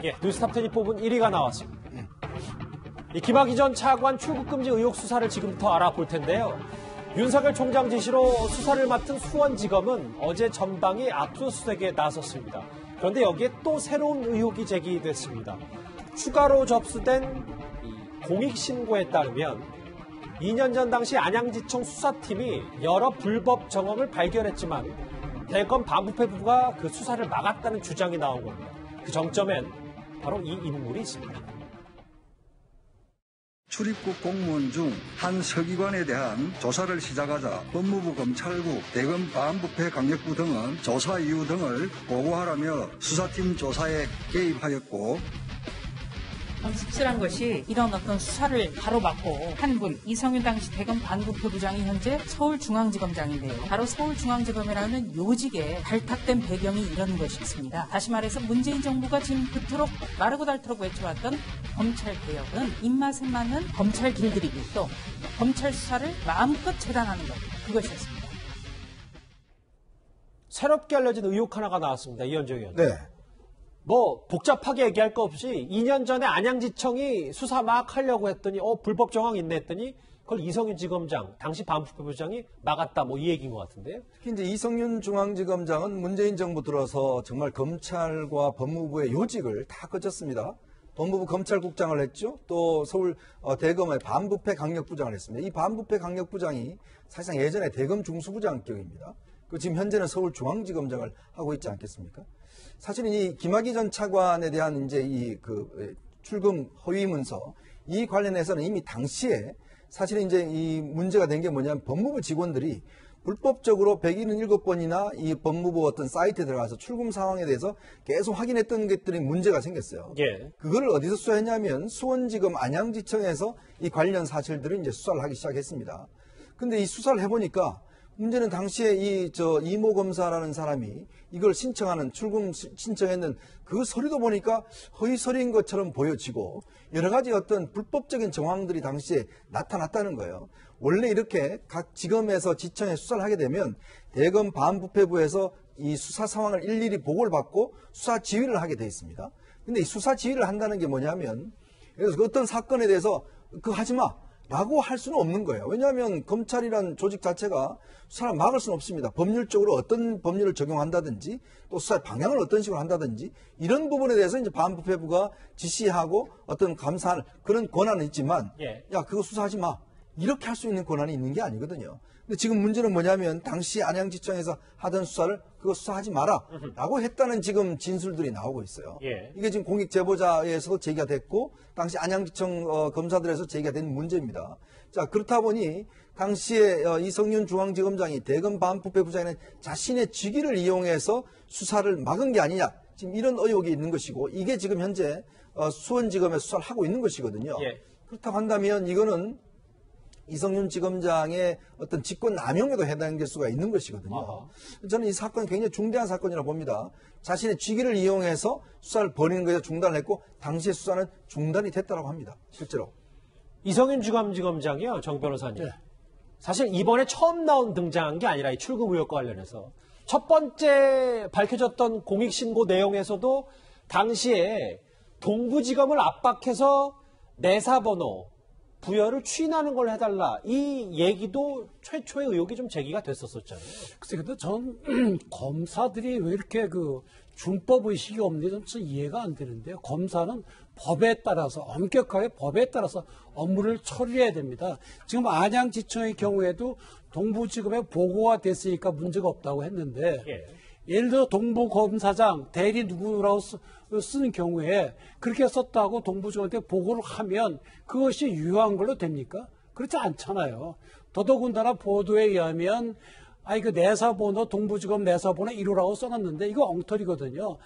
예, 뉴스탑10이 뽑은 1위가 나왔습니다. 이 김학의 전 차관 출국금지 의혹 수사를 지금부터 알아볼 텐데요. 윤석열 총장 지시로 수사를 맡은 수원지검은 어제 전방위 압수수색에 나섰습니다. 그런데 여기에 또 새로운 의혹이 제기됐습니다. 추가로 접수된 공익신고에 따르면 2년 전 당시 안양지청 수사팀이 여러 불법 정황을 발견했지만 대검 반부패부가 그 수사를 막았다는 주장이 나온 겁니다. 그 정점엔 바로 이 인물이 있습니다. 출입국 공무원 중 한 서기관에 대한 조사를 시작하자 법무부 검찰국 대검 반부패 강력부 등은 조사 이유 등을 보고하라며 수사팀 조사에 개입하였고 씁쓸한 것이 이런 어떤 수사를 가로막고 한 분, 이성윤 당시 대검 반부패부장이 현재 서울중앙지검장인데요. 바로 서울중앙지검이라는 요직에 발탁된 배경이 이런 것이 있습니다. 다시 말해서 문재인 정부가 지금 그토록 마르고 닳도록 외쳐왔던 검찰개혁은 입맛에 맞는 검찰 길들이기 또 검찰 수사를 마음껏 재단하는 것, 그것이었습니다. 새롭게 알려진 의혹 하나가 나왔습니다. 이현정 의원. 네. 복잡하게 얘기할 거 없이 2년 전에 안양지청이 수사 막 하려고 했더니 불법 정황 있네 했더니 그걸 이성윤 지검장, 당시 반부패부장이 막았다 이 얘기인 것 같은데요. 특히 이제 이성윤 중앙지검장은 문재인 정부 들어서 정말 검찰과 법무부의 요직을 다 거쳤습니다. 법무부 검찰국장을 했죠. 또 서울 대검의 반부패 강력부장을 했습니다. 이 반부패 강력부장이 사실상 예전에 대검 중수부장격입니다. 지금 현재는 서울중앙지검장을 하고 있지 않겠습니까? 사실은 이 김학의 전 차관에 대한 이제 출금 허위 문서 이 관련해서는 이미 당시에 사실은 이제 이 문제가 된 게 뭐냐면 법무부 직원들이 불법적으로 177번이나 이 법무부 어떤 사이트에 들어가서 출금 상황에 대해서 계속 확인했던 것들이 문제가 생겼어요. 예. 그거를 어디서 수사했냐면 수원지검 안양지청에서 이 관련 사실들을 이제 수사를 하기 시작했습니다. 근데 이 수사를 해보니까 문제는 당시에 이모 검사라는 사람이 이걸 신청하는 출금 신청했는 그 서류도 보니까 허위 서류인 것처럼 보여지고 여러 가지 어떤 불법적인 정황들이 당시에 나타났다는 거예요. 원래 이렇게 각 지검에서 지청에 수사를 하게 되면 대검 반부패부에서 이 수사 상황을 일일이 보고를 받고 수사 지휘를 하게 돼 있습니다. 근데 이 수사 지휘를 한다는 게 뭐냐면 그래서 어떤 사건에 대해서 그거 하지 마. 라고 할 수는 없는 거예요. 왜냐하면 검찰이란 조직 자체가 수사를 막을 수는 없습니다. 법률적으로 어떤 법률을 적용한다든지 또 수사의 방향을 어떤 식으로 한다든지 이런 부분에 대해서 이제 반부패부가 지시하고 어떤 감사할 그런 권한은 있지만 야 그거 수사하지 마. 이렇게 할 수 있는 권한이 있는 게 아니거든요. 근데 지금 문제는 뭐냐면 당시 안양지청에서 하던 수사를 그거 수사하지 마라 라고 했다는 지금 진술들이 나오고 있어요. 이게 지금 공익제보자에서 제기가 됐고 당시 안양지청 검사들에서 제기가 된 문제입니다. 자 그렇다 보니 당시에 이성윤 중앙지검장이 대검 반부패부장에는 자신의 직위를 이용해서 수사를 막은 게 아니냐 지금 이런 의혹이 있는 것이고 이게 지금 현재 수원지검에 수사를 하고 있는 것이거든요. 그렇다고 한다면 이거는 이성윤 지검장의 어떤 직권 남용에도 해당될 수가 있는 것이거든요. 저는 이 사건이 굉장히 중대한 사건이라고 봅니다. 자신의 직위를 이용해서 수사를 벌이는 것에 중단을 했고 당시의 수사는 중단이 됐다고 합니다. 실제로. 이성윤 지검장이요, 정 변호사님. 사실 이번에 처음 등장한 게 아니라 이 출금 의혹과 관련해서 첫 번째 밝혀졌던 공익신고 내용에서도 당시에 동부지검을 압박해서 내사번호 부여를 추인하는 걸 해달라. 이 얘기도 최초의 의혹이 좀 제기가 됐었잖아요. 글쎄, 근데 전 검사들이 왜 이렇게 준법 의식이 없는지 좀 이해가 안 되는데요. 검사는 법에 따라서 엄격하게 법에 따라서 업무를 처리해야 됩니다. 지금 안양지청의 경우에도 동부지검에 보고가 됐으니까 문제가 없다고 했는데 예를 들어 동부검사장 대리 누구라고 쓰는 경우에 그렇게 썼다고 동부지검한테 보고를 하면 그것이 유효한 걸로 됩니까? 그렇지 않잖아요. 더더군다나 보도에 의하면 그 내사번호 동부지검 내사번호 1호라고 써놨는데 이거 엉터리거든요.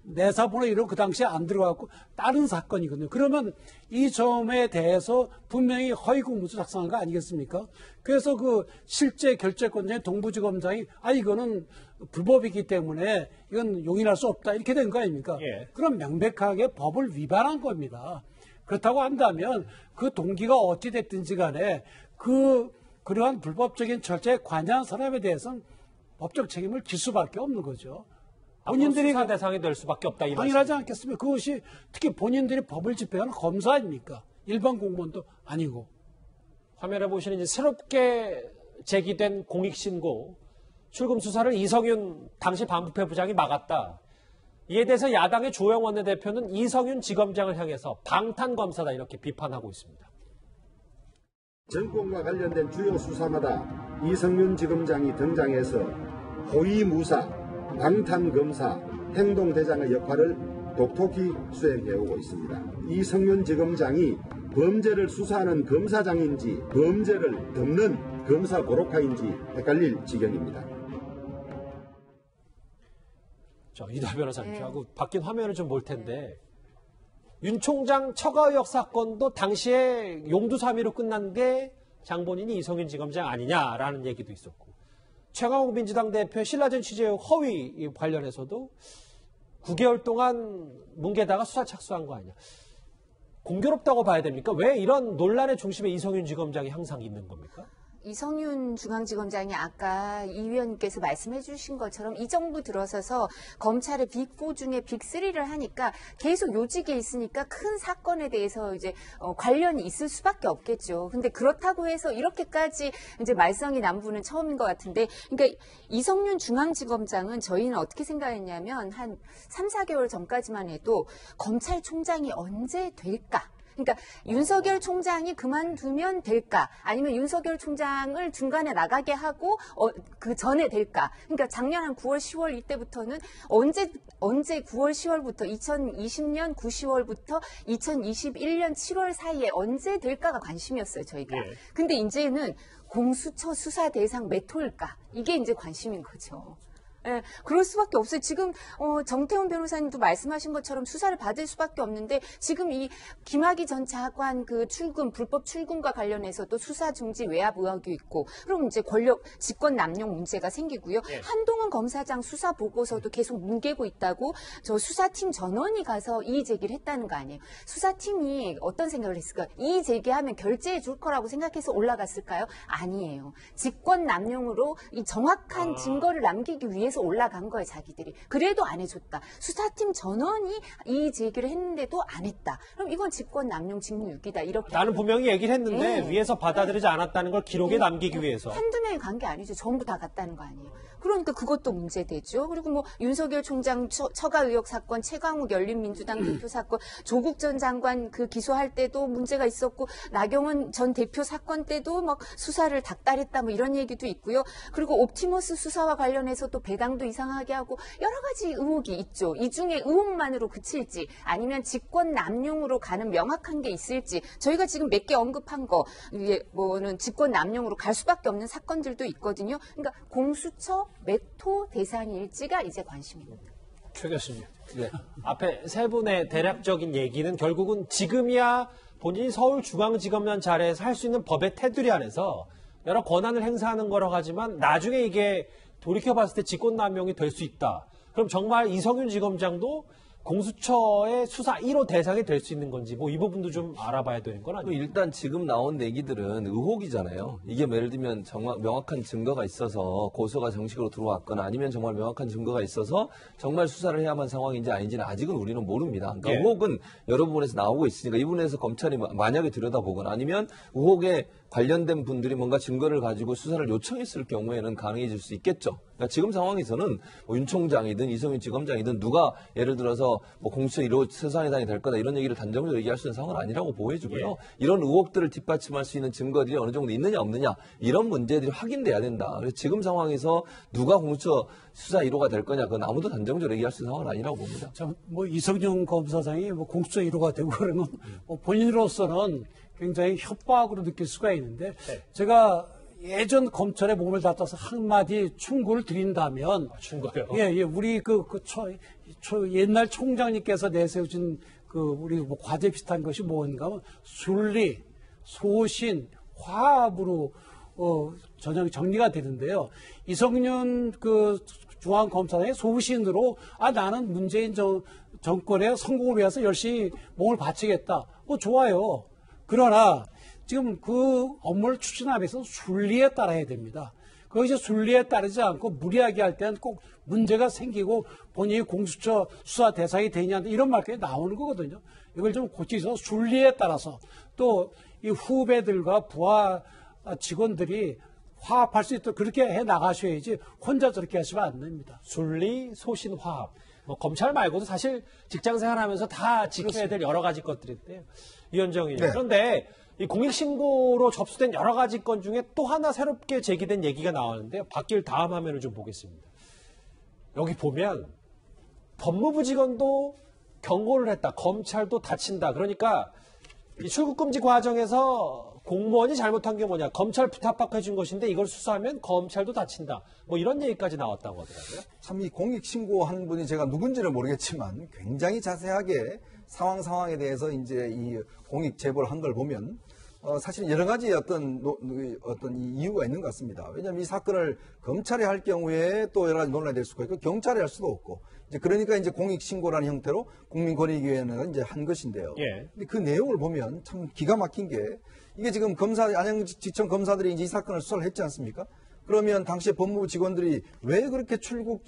내사번호 1호 그 당시에 안 들어갔고 다른 사건이거든요. 그러면 이 점에 대해서 분명히 허위공문서 작성한 거 아니겠습니까? 그래서 실제 결재권자인 동부지검장이 이거는 불법이기 때문에 이건 용인할 수 없다 이렇게 된 거 아닙니까? 그럼 명백하게 법을 위반한 겁니다. 그렇다고 한다면 그 동기가 어찌 됐든지 간에 그러한 불법적인 절차에 관여한 사람에 대해서는 법적 책임을 질 수밖에 없는 거죠. 본인들이 수사 대상이 될 수밖에 없다 이 당연하지 말씀. 않겠습니까? 그것이 특히 본인들이 법을 집행하는 검사 아닙니까? 일반 공무원도 아니고. 화면에 보시는 이제 새롭게 제기된 공익신고 출금 수사를 이성윤 당시 반부패 부장이 막았다. 이에 대해서 야당의 조영 원내대표는 이성윤 지검장을 향해서 방탄검사다 이렇게 비판하고 있습니다. 정권과 관련된 주요 수사마다 이성윤 지검장이 등장해서 호위무사, 방탄검사, 행동대장의 역할을 독특히 수행해오고 있습니다. 이성윤 지검장이 범죄를 수사하는 검사장인지 범죄를 덮는 검사 고로카인지 헷갈릴 지경입니다. 이다 변호사님하고 바뀐 화면을 좀 볼 텐데 윤 총장 처가 의혹 사건도 당시에 용두사미로 끝난 게 장본인이 이성윤 지검장 아니냐라는 얘기도 있었고 최강욱 민주당 대표 신라전 취재 의혹 허위 관련해서도 9개월 동안 뭉개다가 수사 착수한 거 아니냐. 공교롭다고 봐야 됩니까? 왜 이런 논란의 중심에 이성윤 지검장이 항상 있는 겁니까? 이성윤 중앙지검장이 아까 이 위원님께서 말씀해 주신 것처럼 이 정부 들어서서 검찰의 빅4 중에 빅3를 하니까 계속 요직에 있으니까 큰 사건에 대해서 이제 관련이 있을 수밖에 없겠죠. 근데 그렇다고 해서 이렇게까지 이제 말썽이 난 분은 처음인 것 같은데, 그러니까 이성윤 중앙지검장은 저희는 어떻게 생각했냐면 한 3, 4개월 전까지만 해도 검찰총장이 언제 될까? 그러니까 윤석열 총장이 그만두면 될까? 아니면 윤석열 총장을 중간에 나가게 하고 그 전에 될까? 그러니까 작년 한 9월, 10월 이때부터는 언제 9월, 10월부터 2020년 9, 10월부터 2021년 7월 사이에 언제 될까가 관심이었어요, 저희가. 예. 근데 이제는 공수처 수사 대상 몇 호일까? 이게 이제 관심인 거죠. 예, 그럴 수밖에 없어요. 지금 정태훈 변호사님도 말씀하신 것처럼 수사를 받을 수밖에 없는데 지금 이 김학의 전 차관 그 불법 출금과 관련해서도 수사 중지 외압 의혹이 있고, 그럼 이제 권력 직권 남용 문제가 생기고요. 예. 한동훈 검사장 수사 보고서도 계속 뭉개고 있다고 저 수사팀 전원이 가서 이의 제기를 했다는 거 아니에요. 수사팀이 어떤 생각을 했을까요? 이의 제기하면 결재해 줄 거라고 생각해서 올라갔을까요? 아니에요. 직권 남용으로 이 정확한 증거를 남기기 위해서 올라간 거예요, 자기들이. 그래도 안 해줬다. 수사팀 전원이 이의 제기를 했는데도 안 했다. 그럼 이건 직권 남용 직무유기다. 이렇게. 나는 분명히 얘기를 했는데 네. 위에서 받아들이지 않았다는 걸 기록에 남기기 위해서. 한두 명이 간 게 아니죠. 전부 다 갔다는 거 아니에요. 그러니까 그것도 문제되죠. 그리고 뭐 윤석열 총장 처가 의혹 사건, 최강욱 열린민주당 대표 사건, 조국 전 장관 그 기소할 때도 문제가 있었고, 나경원 전 대표 사건 때도 막 수사를 닥달했다 뭐 이런 얘기도 있고요. 그리고 옵티머스 수사와 관련해서 또 배당도 이상하게 하고 여러 가지 의혹이 있죠. 이 중에 의혹만으로 그칠지 아니면 직권 남용으로 가는 명확한 게 있을지, 저희가 지금 몇 개 언급한 거 이게 뭐는 직권 남용으로 갈 수밖에 없는 사건들도 있거든요. 그러니까 공수처 몇 호 대상일지가 이제 관심입니다. 최 교수님. 네. 앞에 세 분의 대략적인 얘기는 결국은 지금이야 본인이 서울중앙지검장 자리에서 할 수 있는 법의 테두리 안에서 여러 권한을 행사하는 거라고 하지만 나중에 이게 돌이켜봤을 때 직권남용이 될 수 있다. 그럼 정말 이성윤 지검장도 공수처의 수사 1호 대상이 될 수 있는 건지 뭐 이 부분도 좀 알아봐야 되는 건 아니에요? 일단 지금 나온 얘기들은 의혹이잖아요. 이게 예를 들면 정말 명확한 증거가 있어서 고소가 정식으로 들어왔거나 아니면 정말 명확한 증거가 있어서 정말 수사를 해야만 상황인지 아닌지는 아직은 우리는 모릅니다. 그러니까 예. 의혹은 여러 부분에서 나오고 있으니까 이 부분에서 검찰이 만약에 들여다보거나 아니면 의혹에 관련된 분들이 뭔가 증거를 가지고 수사를 요청했을 경우에는 가능해질 수 있겠죠. 그러니까 지금 상황에서는 뭐 윤 총장이든 이성윤 지검장이든 누가 예를 들어서 뭐 공수처 1호 수사대상이 될 거다 이런 얘기를 단정적으로 얘기할 수 있는 상황은 아니라고 보여주고요. 예. 이런 의혹들을 뒷받침할 수 있는 증거들이 어느 정도 있느냐 없느냐 이런 문제들이 확인돼야 된다. 그래서 지금 상황에서 누가 공수처 수사 1호가 될 거냐 그건 아무도 단정적으로 얘기할 수 있는 상황은 아니라고 봅니다. 뭐 이성윤 검사장이 뭐 공수처 1호가 되고 그러면 뭐 본인으로서는 굉장히 협박으로 느낄 수가 있는데 네. 제가 예전 검찰에 몸을 갖다서 한마디 충고를 드린다면 충고요? 예, 우리 옛날 총장님께서 내세우신 우리 뭐 과제 비슷한 것이 뭔가 하면 순리, 소신, 화합으로 정리가 되는데요. 이성윤 중앙검사장의 소신으로 나는 문재인 정권의 성공을 위해서 열심히 몸을 바치겠다. 좋아요. 그러나 지금 그 업무를 추진하면서 순리에 따라야 됩니다. 그것이 순리에 따르지 않고 무리하게 할 때는 꼭 문제가 생기고 본인이 공수처 수사 대상이 되냐 이런 말까지 나오는 거거든요. 이걸 좀 고치서 순리에 따라서 또 이 후배들과 부하 직원들이 화합할 수 있도록 그렇게 해 나가셔야지 혼자 저렇게 하시면 안 됩니다. 순리, 소신, 화합. 뭐 검찰 말고도 사실 직장 생활하면서 다 지켜야 될 여러 가지 것들인데요. 이현정 의원. 네. 그런데 이 공익신고로 접수된 여러 가지 건 중에 또 하나 새롭게 제기된 얘기가 나왔는데요. 바뀔 다음 화면을 좀 보겠습니다. 여기 보면 법무부 직원도 경고를 했다. 검찰도 다친다. 그러니까 이 출국금지 과정에서 공무원이 잘못한 게 뭐냐. 검찰 부탁받고 해준 것인데 이걸 수사하면 검찰도 다친다. 뭐 이런 얘기까지 나왔다고 하더라고요. 참 이 공익신고한 분이 제가 누군지는 모르겠지만 굉장히 자세하게 상황에 대해서 이제 이 공익 제보를 한 걸 보면 사실 여러 가지 어떤 이유가 있는 것 같습니다. 왜냐하면 이 사건을 검찰이 할 경우에 또 여러 가지 논란이 될 수가 있고 경찰이 할 수도 없고 이제 그러니까 이제 공익신고라는 형태로 국민권익위원회가 이제 한 것인데요. 예. 근데 그 내용을 보면 참 기가 막힌 게 이게 지금 안양지청 검사들이 이제 이 사건을 수사를 했지 않습니까? 그러면 당시에 법무부 직원들이 왜 그렇게 출입국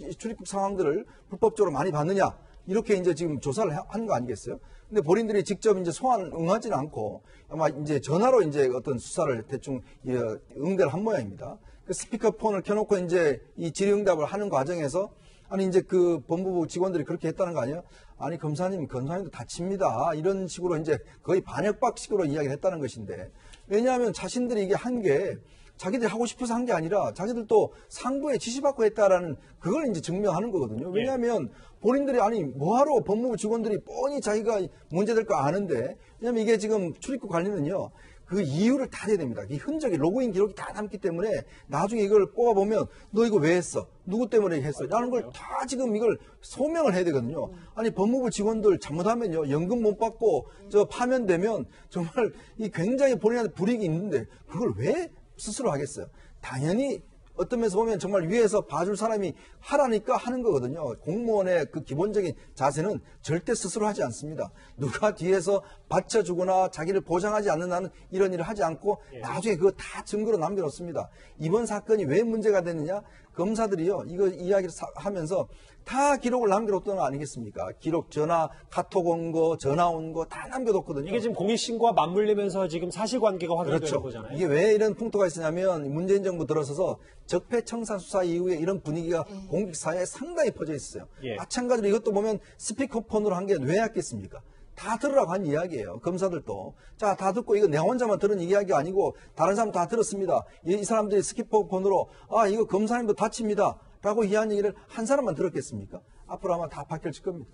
상황들을 불법적으로 많이 받느냐? 이렇게 이제 지금 조사를 한 거 아니겠어요? 근데 본인들이 직접 이제 소환 응하지는 않고 아마 이제 전화로 이제 어떤 수사를 대충 응대를 한 모양입니다. 그 스피커폰을 켜놓고 이제 이 질의응답을 하는 과정에서 아니 이제 그 법무부 직원들이 그렇게 했다는 거 아니에요? 아니 검사님도 다칩니다. 이런 식으로 이제 거의 반역박식으로 이야기를 했다는 것인데 왜냐하면 자신들이 이게 한 게 자기들이 하고 싶어서 한 게 아니라 자기들도 상부에 지시받고 했다라는 그걸 이제 증명하는 거거든요. 왜냐하면 본인들이 아니 뭐하러 법무부 직원들이 뻔히 자기가 문제될 거 아는데 왜냐하면 이게 지금 출입국 관리는요. 그 이유를 다 해야 됩니다. 이 흔적이 로그인 기록이 다 남기 때문에 나중에 이걸 뽑아보면 너 이거 왜 했어? 누구 때문에 했어? 라는 걸 다 지금 이걸 소명을 해야 되거든요. 아니 법무부 직원들 잘못하면요. 연금 못 받고 저 파면되면 정말 이 굉장히 본인한테 불이익이 있는데 그걸 왜 스스로 하겠어요? 당연히 어떤 면에서 보면 정말 위에서 봐줄 사람이 하라니까 하는 거거든요. 공무원의 그 기본적인 자세는 절대 스스로 하지 않습니다. 누가 뒤에서 받쳐주거나 자기를 보장하지 않는 한은 이런 일을 하지 않고 나중에 그거 다 증거로 남겨놓습니다. 이번 사건이 왜 문제가 됐느냐? 검사들이요. 이거 이야기를 하면서 다 기록을 남겨뒀던 거 아니겠습니까? 기록, 전화, 카톡 온 거, 전화 온 거 다 남겨뒀거든요. 이게 지금 공익신고와 맞물리면서 지금 사실관계가 확인되는 그렇죠. 거잖아요. 이게 왜 이런 풍토가 있었냐면 문재인 정부 들어서서 적폐청산 수사 이후에 이런 분위기가 공직사회에 상당히 퍼져 있어요. 예. 마찬가지로 이것도 보면 스피커폰으로 한 게 왜 했겠습니까? 다 들으라고 한 이야기예요. 검사들도. 자, 다 듣고 이거 내 혼자만 들은 이야기가 아니고 다른 사람 다 들었습니다. 이 사람들이 스피커폰으로 이거 검사님도 다칩니다. 라고 이한 얘기를 한 사람만 들었겠습니까? 앞으로 아마 다 바뀔 겁니다.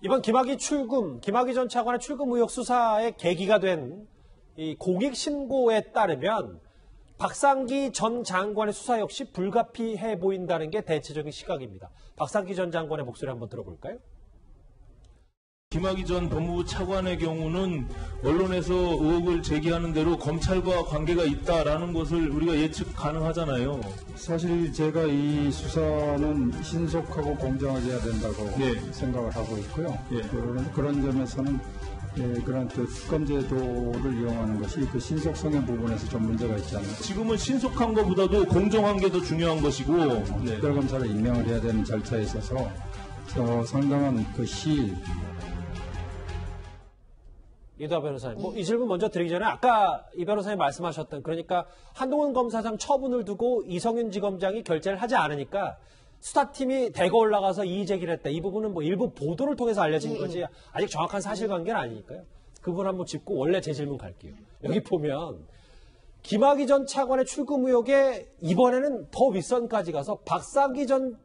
이번 김학의 전 차관의 출금 의혹 수사의 계기가 된 이 공익신고에 따르면 박상기 전 장관의 수사 역시 불가피해 보인다는 게 대체적인 시각입니다. 박상기 전 장관의 목소리 한번 들어볼까요? 김학의 전 법무부 차관의 경우는 언론에서 의혹을 제기하는 대로 검찰과 관계가 있다라는 것을 우리가 예측 가능하잖아요. 사실 제가 이 수사는 신속하고 공정하게 해야 된다고 생각을 하고 있고요. 그런 점에서는 그런 특검제도를 이용하는 것이 그 신속성의 부분에서 좀 문제가 있지 않나. 지금은 신속한 것보다도 공정한 게 더 중요한 것이고 특별검사를 임명을 해야 되는 절차에 있어서 상당한 그 시일 이두하 변호사님, 이 질문 먼저 드리기 전에 아까 이 변호사님 말씀하셨던 그러니까 한동훈 검사장 처분을 두고 이성윤 지검장이 결재를 하지 않으니까 수사팀이 대거 올라가서 이의 제기를 했다. 이 부분은 일부 보도를 통해서 알려진 거지 아직 정확한 사실관계는 아니니까요. 그 부분 한번 짚고 원래 제 질문 갈게요. 여기 보면 김학의 전 차관의 출금 의혹에 이번에는 더 윗선까지 가서 박상기 전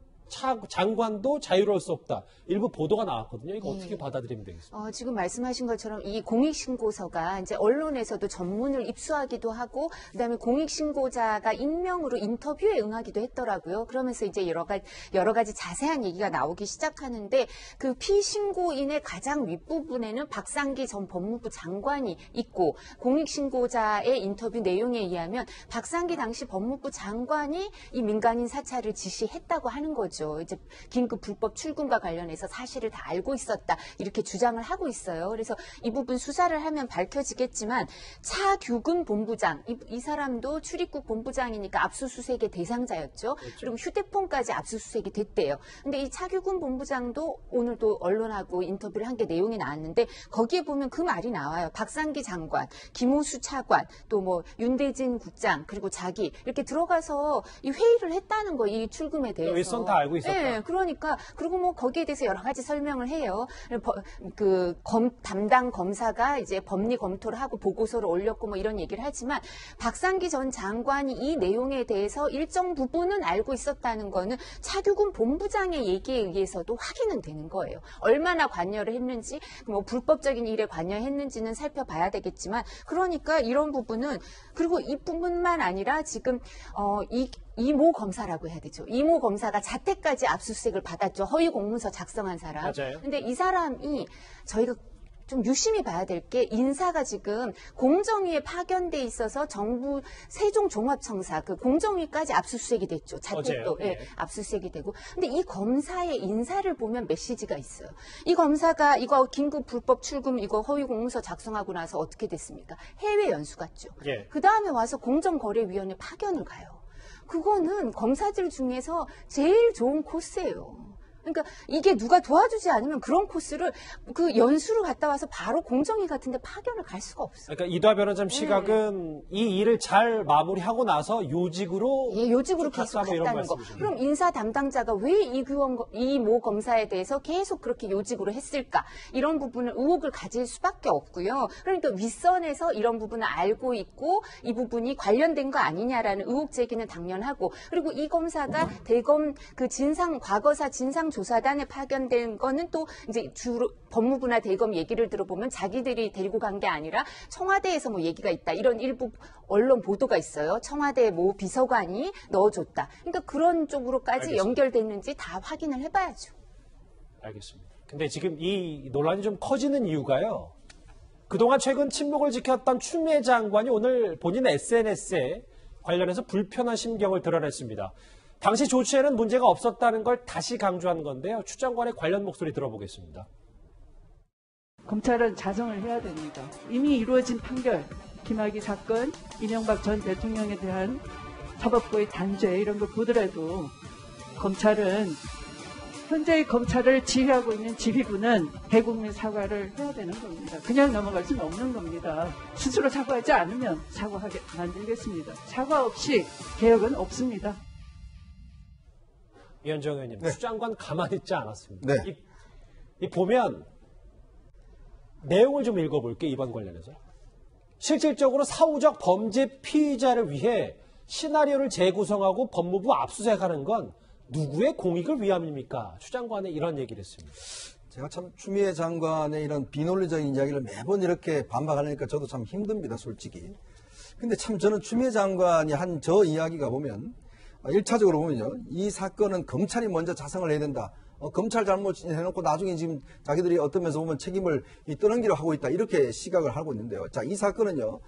장관도 자유로울 수 없다. 일부 보도가 나왔거든요. 이거 어떻게 받아들이면 되겠습니까? 지금 말씀하신 것처럼 이 공익신고서가 이제 언론에서도 전문을 입수하기도 하고, 그다음에 공익신고자가 익명으로 인터뷰에 응하기도 했더라고요. 그러면서 이제 여러 가지 자세한 얘기가 나오기 시작하는데 그 피신고인의 가장 윗부분에는 박상기 전 법무부 장관이 있고 공익신고자의 인터뷰 내용에 의하면 박상기 당시 법무부 장관이 이 민간인 사찰을 지시했다고 하는 거죠. 거죠. 이제 긴급 불법 출금과 관련해서 사실을 다 알고 있었다 이렇게 주장을 하고 있어요. 그래서 이 부분 수사를 하면 밝혀지겠지만 차규근 본부장 이 사람도 출입국 본부장이니까 압수수색의 대상자였죠. 그렇죠. 그리고 휴대폰까지 압수수색이 됐대요. 근데 이 차규근 본부장도 오늘도 언론하고 인터뷰를 한 게 내용이 나왔는데 거기에 보면 그 말이 나와요. 박상기 장관, 김호수 차관, 또 뭐 윤대진 국장 그리고 자기 이렇게 들어가서 이 회의를 했다는 거, 이 출금에 대해서. 윗선 다 알고 있었다. 네, 그러니까 그리고 뭐 거기에 대해서 여러 가지 설명을 해요. 담당 검사가 이제 법리 검토를 하고 보고서를 올렸고 뭐 이런 얘기를 하지만 박상기 전 장관이 이 내용에 대해서 일정 부분은 알고 있었다는 거는 차규근 본부장의 얘기에 의해서도 확인은 되는 거예요. 얼마나 관여를 했는지, 뭐 불법적인 일에 관여했는지는 살펴봐야 되겠지만, 그러니까 이런 부분은, 그리고 이뿐만 아니라 지금 이모 검사라고 해야 되죠. 이모 검사가 자택까지 압수수색을 받았죠. 허위 공문서 작성한 사람. 맞아요. 근데 이 사람이 저희가 좀 유심히 봐야 될 게 인사가 지금 공정위에 파견돼 있어서 정부 세종종합청사 그 공정위까지 압수수색이 됐죠. 자택도 예, 압수수색이 되고. 근데 이 검사의 인사를 보면 메시지가 있어요. 이 검사가 이거 긴급 불법 출금 이거 허위 공문서 작성하고 나서 어떻게 됐습니까? 해외 연수 갔죠. 예. 그 다음에 와서 공정거래위원회 파견을 가요. 그거는 검사들 중에서 제일 좋은 코스예요. 그러니까 이게 누가 도와주지 않으면 그런 코스를 그 연수를 갔다 와서 바로 공정위 같은데 파견을 갈 수가 없어요. 그러니까 이도하 변호사님 시각은 이 일을 잘 마무리하고 나서 요직으로 요직으로 계속 갔다는 거. 그럼 인사 담당자가 왜 이모 검사에 대해서 계속 그렇게 요직으로 했을까? 이런 부분을 의혹을 가질 수밖에 없고요. 그러니까 윗선에서 이런 부분을 알고 있고 이 부분이 관련된 거 아니냐라는 의혹 제기는 당연하고, 그리고 이 검사가 대검 그 과거사 진상조사단에 파견된 거는 또 이제 주로 법무부나 대검 얘기를 들어보면 자기들이 데리고 간 게 아니라 청와대에서 뭐 얘기가 있다. 이런 일부 언론 보도가 있어요. 청와대 모 비서관이 넣어줬다. 그러니까 그런 쪽으로까지 알겠습니다. 연결됐는지 다 확인을 해봐야죠. 알겠습니다. 근데 지금 이 논란이 좀 커지는 이유가요. 그동안 최근 침묵을 지켰던 추미애 장관이 오늘 본인 SNS에 관련해서 불편한 심경을 드러냈습니다. 당시 조치에는 문제가 없었다는 걸 다시 강조한 건데요. 추 장관의 관련 목소리 들어보겠습니다. 검찰은 자성을 해야 됩니다. 이미 이루어진 판결, 김학의 사건, 이명박 전 대통령에 대한 사법부의 단죄 이런 걸 보더라도 검찰은 현재의 검찰을 지휘하고 있는 지휘부는 대국민 사과를 해야 되는 겁니다. 그냥 넘어갈 수는 없는 겁니다. 스스로 사과하지 않으면 사과하게 만들겠습니다. 사과 없이 개혁은 없습니다. 이현정 의원님, 추 장관 가만히 있지 않았습니다. 네. 이 보면 내용을 좀 읽어볼게요. 이번 관련해서. 실질적으로 사후적 범죄 피의자를 위해 시나리오를 재구성하고 법무부 압수수색하는 건 누구의 공익을 위함입니까? 추 장관의 이런 얘기를 했습니다. 제가 참 추미애 장관의 이런 비논리적인 이야기를 매번 이렇게 반박하려니까 저도 참 힘듭니다, 솔직히. 근데 참 저는 추미애 장관이 한 저 이야기가 보면 1차적으로 보면요. 이 사건은 검찰이 먼저 자성을 해야 된다. 검찰 잘못 해놓고 나중에 지금 자기들이 어떤 면에서 보면 책임을 떠넘기려 하고 있다. 이렇게 시각을 하고 있는데요. 자, 이 사건은요.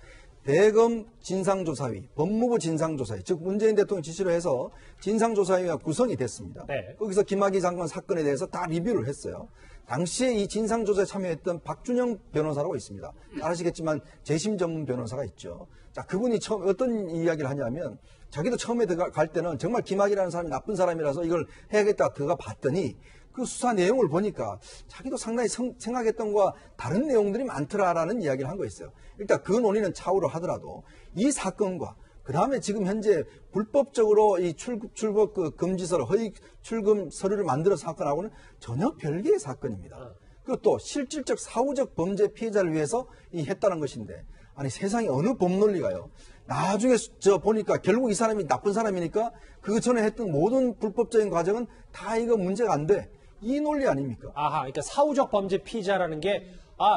대검 진상조사위, 법무부 진상조사위, 즉 문재인 대통령 지시로 해서 진상조사위가 구성이 됐습니다. 네. 거기서 김학의 장관 사건에 대해서 다 리뷰를 했어요. 당시에 이 진상조사에 참여했던 박준영 변호사라고 있습니다. 아시겠지만 재심 전문 변호사가 있죠. 자, 그분이 처음 어떤 이야기를 하냐면 자기도 처음에 갈 때는 정말 김학의라는 사람이 나쁜 사람이라서 이걸 해야겠다 들어가 봤더니 그 수사 내용을 보니까 자기도 상당히 생각했던 것과 다른 내용들이 많더라라는 이야기를 한 거 있어요. 일단 그 논의는 차후로 하더라도 이 사건과 그 다음에 지금 현재 불법적으로 이 출국 그 금지서를 허위 출금 서류를 만들어서 사건하고는 전혀 별개의 사건입니다. 그리고 또 실질적 사후적 범죄 피해자를 위해서 했다는 것인데 아니 세상에 어느 법논리가요. 나중에 보니까 결국 이 사람이 나쁜 사람이니까 그 전에 했던 모든 불법적인 과정은 다 이거 문제가 안 돼. 이 논리 아닙니까? 아하, 그러니까 사후적 범죄 피의자라는 게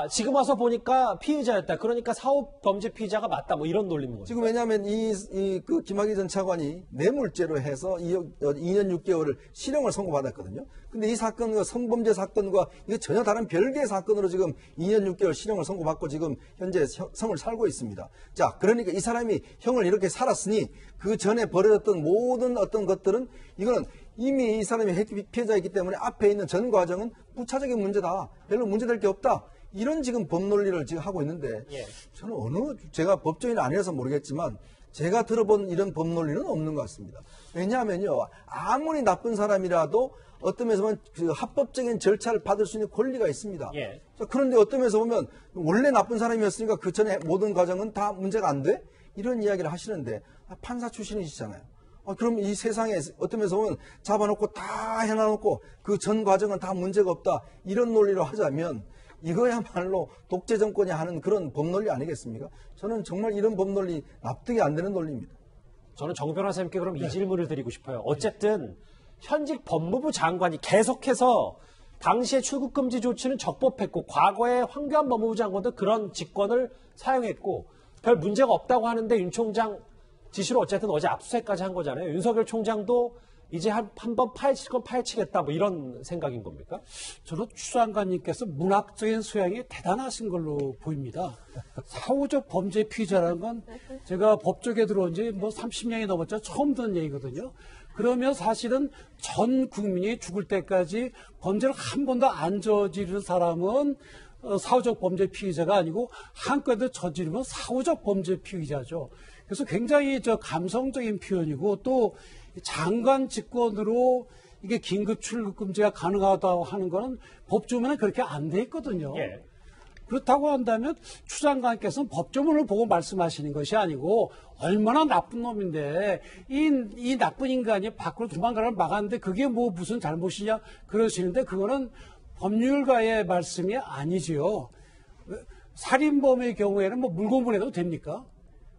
지금 와서 보니까 피의자였다. 그러니까 사후 범죄 피의자가 맞다. 뭐 이런 논리인 거죠. 지금 왜냐하면 그 김학의 전 차관이 뇌물죄로 해서 2년 6개월을 실형을 선고받았거든요. 근데 이 사건과 성범죄 사건과 이거 전혀 다른 별개의 사건으로 지금 2년 6개월 실형을 선고받고 지금 현재 성을 살고 있습니다. 자, 그러니까 이 사람이 형을 이렇게 살았으니 그 전에 벌어졌던 모든 어떤 것들은 이거는 이미 이 사람이 핵 피해자이기 때문에 앞에 있는 전 과정은 부차적인 문제다. 별로 문제될 게 없다. 이런 지금 법 논리를 지금 하고 있는데 저는 제가 법조인 아니라서 모르겠지만 제가 들어본 이런 법 논리는 없는 것 같습니다. 왜냐하면요. 아무리 나쁜 사람이라도 어떤 면에서 보면 그 합법적인 절차를 받을 수 있는 권리가 있습니다. 그런데 어떤 면에서 보면 원래 나쁜 사람이었으니까 그 전에 모든 과정은 다 문제가 안 돼? 이런 이야기를 하시는데 판사 출신이시잖아요. 그럼 이 세상에 어떤 면에서 보면 잡아놓고 다 해놔놓고 그 전 과정은 다 문제가 없다. 이런 논리로 하자면 이거야말로 독재 정권이 하는 그런 법 논리 아니겠습니까? 저는 정말 이런 법 논리 납득이 안 되는 논리입니다. 저는 정 변호사님께 그럼 이 질문을 드리고 싶어요. 어쨌든 현직 법무부 장관이 계속해서 당시의 출국금지 조치는 적법했고 과거에 황교안 법무부 장관도 그런 직권을 사용했고 별 문제가 없다고 하는데 윤 총장 지시로 어쨌든 어제 압수수색까지 한 거잖아요. 윤석열 총장도 이제 한 번 파헤칠 건 파헤치겠다 뭐 이런 생각인 겁니까? 저는 추 장관님께서 문학적인 소양이 대단하신 걸로 보입니다. 사후적 범죄 피의자라는 건 제가 법조계 들어온 지 뭐 30년이 넘었죠. 처음 듣는 얘기거든요. 그러면 사실은 전 국민이 죽을 때까지 범죄를 한 번도 안 저지르는 사람은 사후적 범죄 피의자가 아니고 한 건도 저지르면 사후적 범죄 피의자죠. 그래서 굉장히 감성적인 표현이고 또 장관 직권으로 이게 긴급 출국 금지가 가능하다고 하는 거는 법조문에 그렇게 안 돼 있거든요. 그렇다고 한다면 추 장관께서는 법조문을 보고 말씀하시는 것이 아니고 얼마나 나쁜 놈인데 이 나쁜 인간이 밖으로 도망가를 막았는데 그게 뭐 무슨 잘못이냐 그러시는데 그거는 법률가의 말씀이 아니지요. 살인범의 경우에는 뭐 물고문해도 됩니까?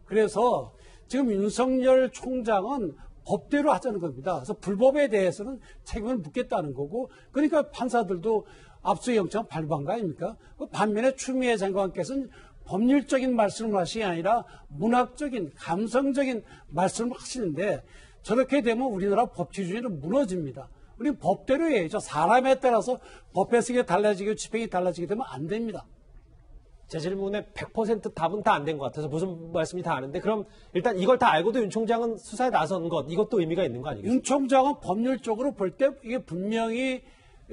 그래서 지금 윤석열 총장은 법대로 하자는 겁니다. 그래서 불법에 대해서는 책임을 묻겠다는 거고, 그러니까 판사들도 압수영장 발부한 거 아닙니까? 반면에 추미애 장관께서는 법률적인 말씀을 하시는 게 아니라 문학적인, 감성적인 말씀을 하시는데 저렇게 되면 우리나라 법치주의는 무너집니다. 우리 법대로 해야죠. 사람에 따라서 법 해석이 달라지고 집행이 달라지게 되면 안 됩니다. 제 질문에 100% 답은 다 안 된 것 같아서 무슨 말씀이 다 아는데 그럼 일단 이걸 다 알고도 윤 총장은 수사에 나선 것 이것도 의미가 있는 거 아니겠습니까? 윤 총장은 법률적으로 볼 때 이게 분명히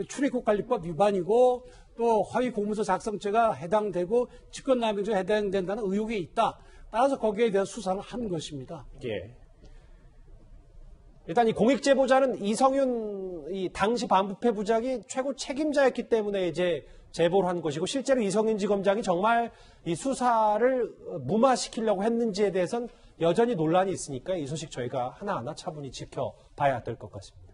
출입국관리법 위반이고 또 허위 공문서 작성죄가 해당되고 직권남용죄가 해당된다는 의혹이 있다. 따라서 거기에 대한 수사를 한 것입니다. 일단 이 공익제보자는 이성윤 이 당시 반부패 부장이 최고 책임자였기 때문에 이제 제보를 한 것이고 실제로 이성윤 지검장이 정말 이 수사를 무마시키려고 했는지에 대해서는 여전히 논란이 있으니까 이 소식 저희가 하나하나 차분히 지켜봐야 될 것 같습니다.